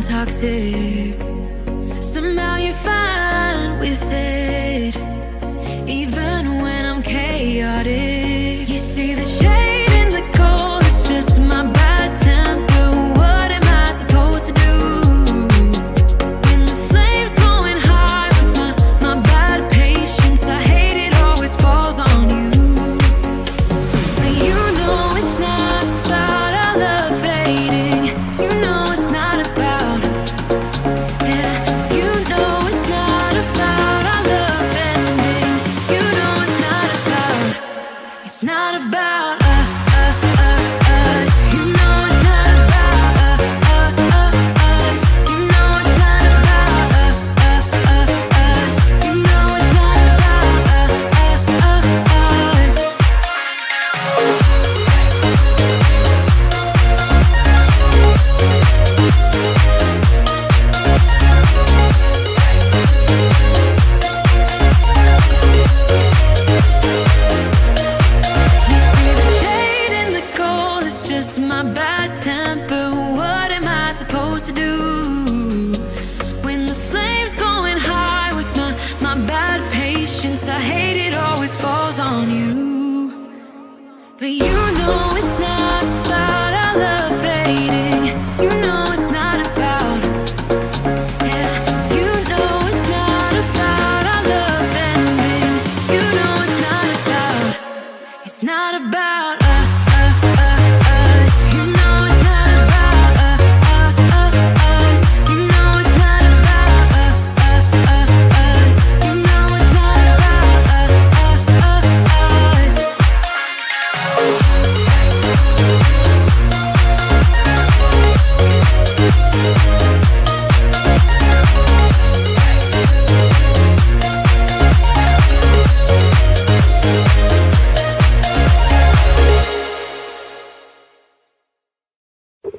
and toxic. Somehow you're fine with it, even when I'm chaotic. You see the shade in the cold, it's just my bad temper. What am I supposed to do when the flame's going high with my bad patience? I hate it always falls on you. But you know it's not about our love fading. You know it's not about, yeah. You know it's not about our love ending. You know it's not about, it's not about us. You know it's not about us. You know it's not about us. You know it's not about us. You see the shade in the cold, it's just my bad temper. What am I supposed to do when the flame's going high with my bad patience? I hate it always falls on you. But you know it's not about our love fading. You know it's not about, yeah. You know it's not about our love ending. You know it's not about, it's not about us. You know it's not about us. You know it's not about us. You know it's not about us.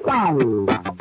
Wow.